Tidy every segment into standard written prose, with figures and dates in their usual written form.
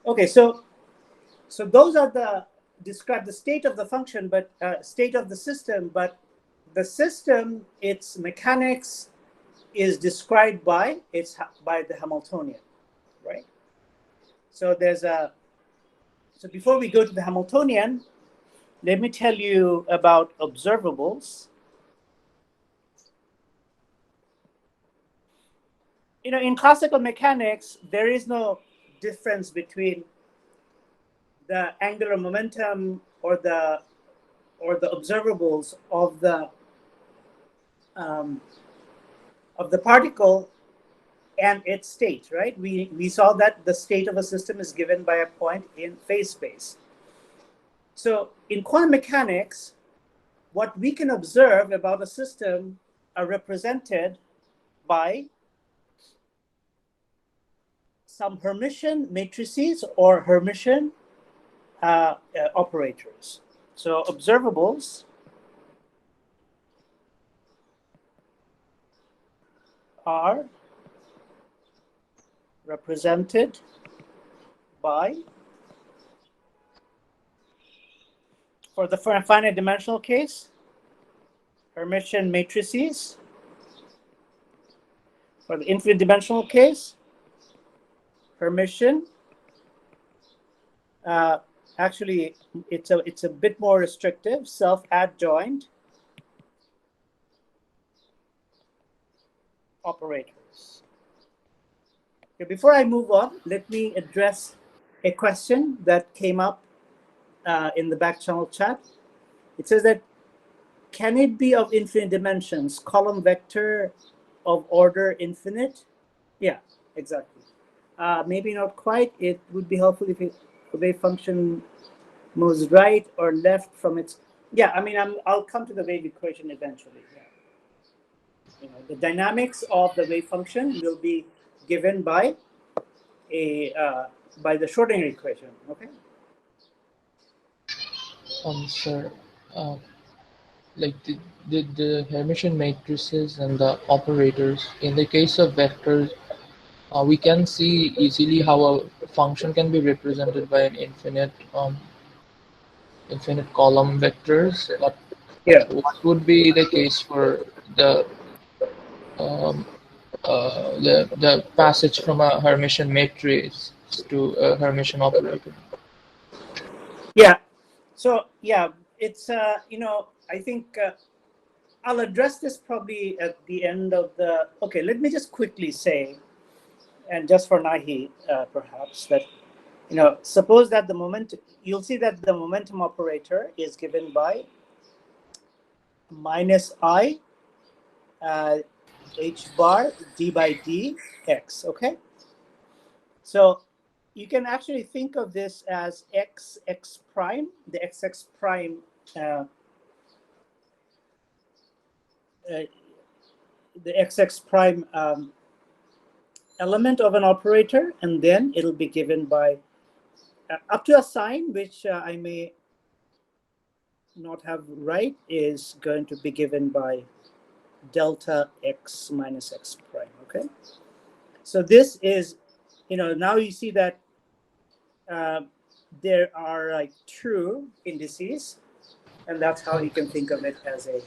Okay, so those are describe the state of the function, but state of the system. But the system, its mechanics is described by the Hamiltonian, right? So before we go to the Hamiltonian, let me tell you about observables. In classical mechanics, there is no difference between the angular momentum or the observables of the particle and its state, right? We saw that the state of a system is given by a point in phase space. So in quantum mechanics, what we can observe about a system are represented by some Hermitian matrices or Hermitian operators. So observables are represented by, for the finite dimensional case, Hermitian matrices. For the infinite dimensional case, Hermitian. Actually, it's a bit more restrictive, self-adjoint operators. Okay, before I move on, let me address a question that came up in the back channel chat. It says that, can it be of infinite dimensions, column vector of order infinite? Yeah, exactly. Maybe not quite. It would be helpful if the wave function moves right or left from its. Yeah, I mean, I'll come to the wave equation eventually. Yeah. The dynamics of the wave function will be given by by the Schrodinger equation. Okay. Sir, like the Hermitian matrices and the operators, in the case of vectors, we can see easily how a function can be represented by an infinite column vectors. But Yeah. what would be the case for um, the passage from a Hermitian matrix to a Hermitian operator? Yeah. So yeah, it's I think I'll address this probably at the end of the. Okay, let me just quickly say, and just for Nahi, perhaps that suppose that the moment you'll see that the momentum operator is given by minus I h bar d by d x. Okay, so you can actually think of this as x prime, the xx prime. The xx prime element of an operator, and then it'll be given by up to a sign which I may not have right, is going to be given by delta x minus x prime. Okay, so this is, now you see that there are like true indices, and that's how you can think of it as a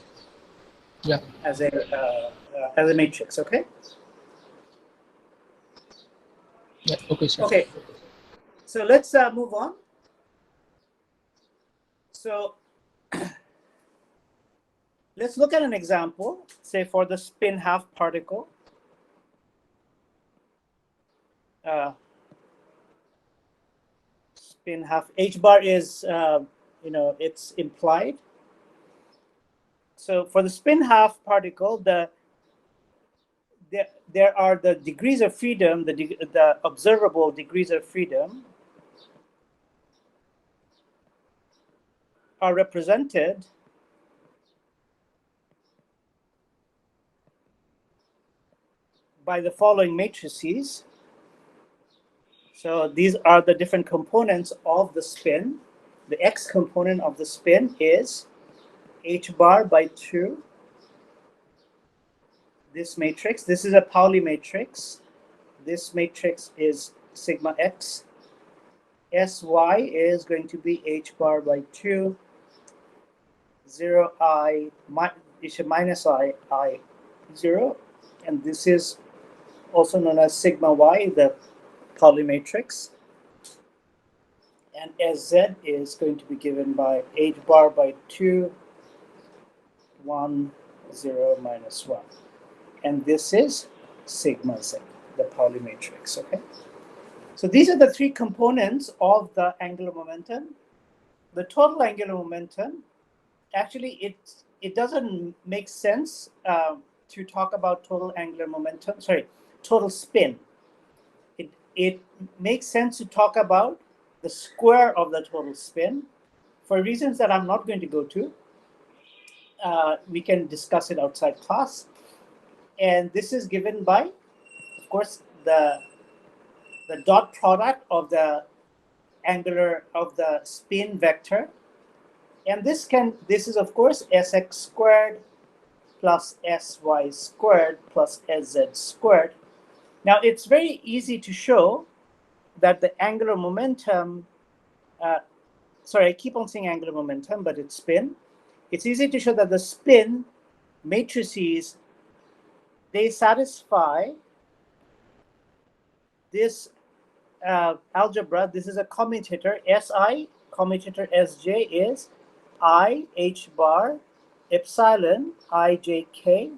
as a matrix. Okay. Yeah. Okay, sir. Okay. So let's move on. So let's look at an example, say for the spin half particle. Spin half h bar is, it's implied. So for the spin half particle, there are the degrees of freedom, the observable degrees of freedom are represented by the following matrices. So these are the different components of the spin. The x component of the spin is h bar by 2. This matrix, this is a Pauli matrix. This matrix is sigma x. Sy is going to be h bar by 2, 0 I, it's a minus I 0, and this is also known as sigma y, the Pauli matrix. And Sz is going to be given by h bar by 2, 1, 0, minus 1. And this is sigma z, the Pauli matrix, okay? So these are the three components of the angular momentum. The total angular momentum, actually it doesn't make sense to talk about total angular momentum, sorry, total spin. It makes sense to talk about the square of the total spin for reasons that I'm not going to go to. We can discuss it outside class. And this is given by, of course, the dot product of the angular of the spin vector. And this is of course sx squared plus sy squared plus sz squared. Now it's very easy to show that the angular momentum, sorry, I keep on saying angular momentum, but it's spin. It's easy to show that the spin matrices, they satisfy this algebra. This is a commutator. Si, commutator Sj is I h bar epsilon ijk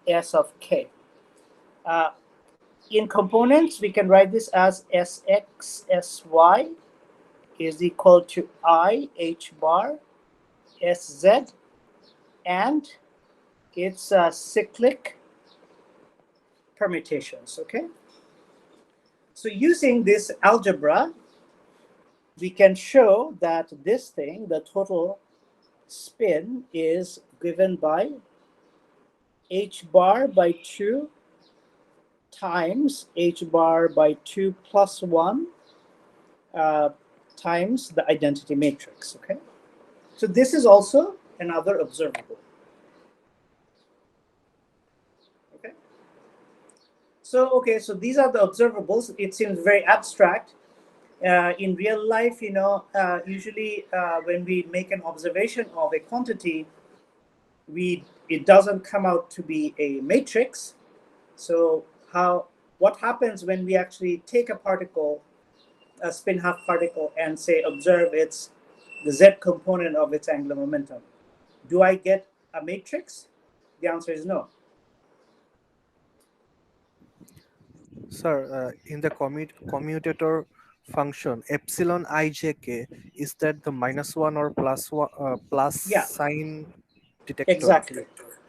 s of k. In components, we can write this as Sx Sy is equal to I h bar Sz, and it's cyclic permutations, okay? So using this algebra, we can show that this thing, the total spin, is given by h bar by 2 times h bar by 2 plus 1 times the identity matrix, okay? So this is also another observable. Okay. So these are the observables. It seems very abstract. In real life, usually when we make an observation of a quantity, it doesn't come out to be a matrix. So what happens when we actually take a particle, a spin half particle, and say observe it's the z component of its angular momentum? Do I get a matrix? The answer is no. Sir, in the commutator function epsilon ijk, is that the -1 or +1 plus Yeah. sign detector?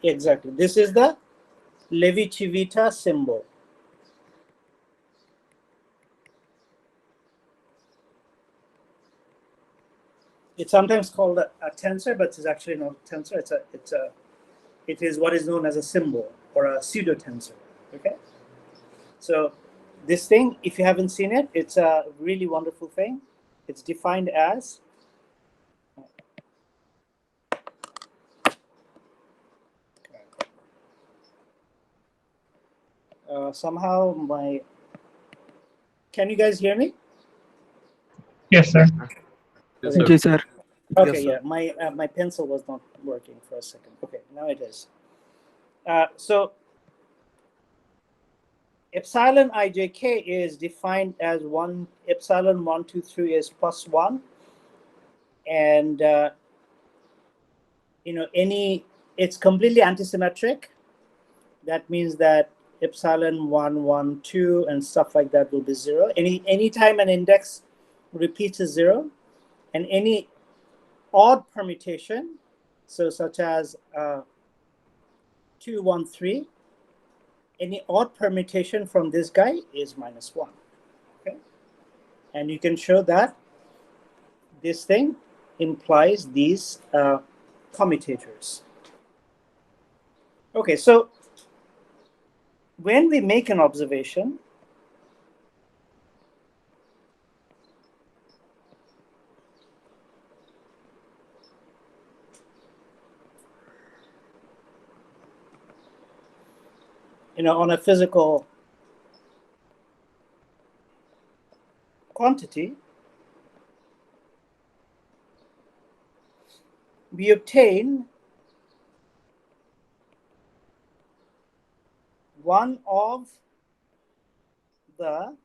Exactly. This is the Levi-Civita symbol. It's sometimes called a tensor, but it's actually not a tensor. It is what is known as a symbol or a pseudo tensor. Okay. So this thing, if you haven't seen it, it's a really wonderful thing. It's defined as somehow can you guys hear me? Yes, sir. Yes, Okay. sir. Yes, sir. Okay, Yes, sir. yeah, my pencil was not working for a second. Okay, now it is. So epsilon ijk is defined as epsilon 1, 2, 3 is +1, and it's completely antisymmetric. That means that epsilon 1, 1, 2, and stuff like that will be 0. Anytime an index repeats as 0, and any odd permutation, so such as 2, 1, 3, any odd permutation from this guy is -1. Okay, and you can show that this thing implies these commutators. Okay, so when we make an observation, on a physical quantity, we obtain one of the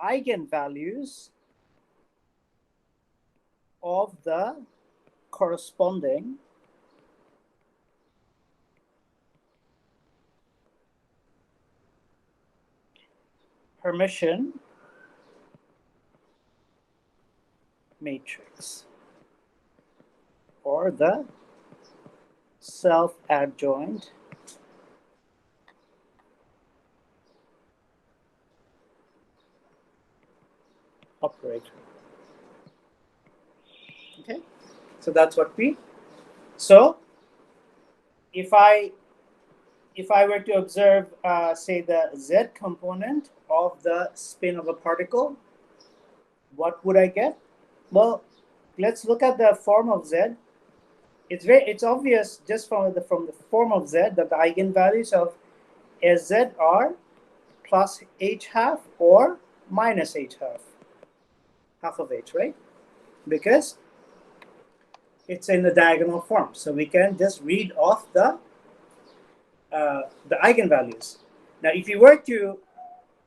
eigenvalues of the corresponding Hermitian matrix, or the self-adjoint operator. Okay, so that's what we. So if I were to observe, say, the Z component of the spin of a particle, what would I get? Well, let's look at the form of Z. It's obvious just from the form of Z that the eigenvalues of Sz are plus h half or minus h half, half of h, right? Because it's in the diagonal form, so we can just read off the eigenvalues. Now, if you were to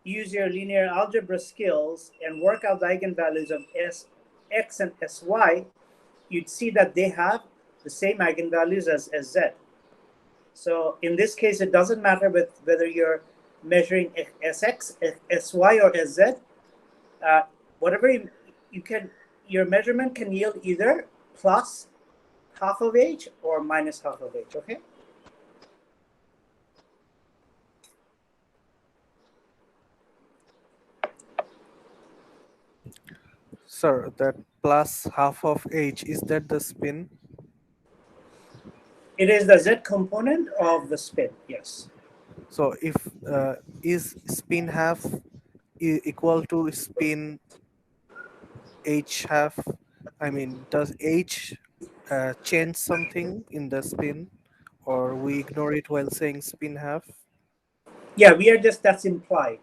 use your linear algebra skills and work out the eigenvalues of Sx and Sy, you'd see that they have the same eigenvalues as Z. So in this case, it doesn't matter whether you're measuring Sx, Sy, or Sz. Whatever you can, your measurement can yield either plus half of h or minus half of h. Okay. Sir, that plus half of h, is that the spin? It is the Z component of the spin, yes. So if is spin half equal to spin h half, I mean, does h change something in the spin, or we ignore it while saying spin half? Yeah, that's implied.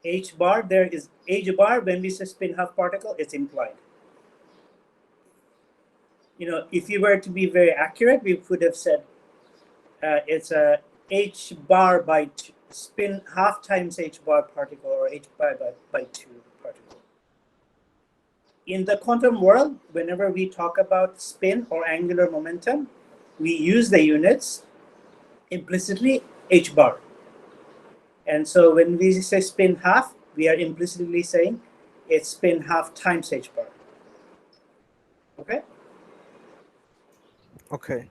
H bar, there is H bar when we say spin half particle, it's implied. You know, if you were to be very accurate, we would have said it's a H bar by spin half times H bar particle, or H bar by 2 particle. In the quantum world, whenever we talk about spin or angular momentum, we use the units implicitly H bar. And so when we say spin half, we are implicitly saying it's spin half times H bar. Okay? Okay.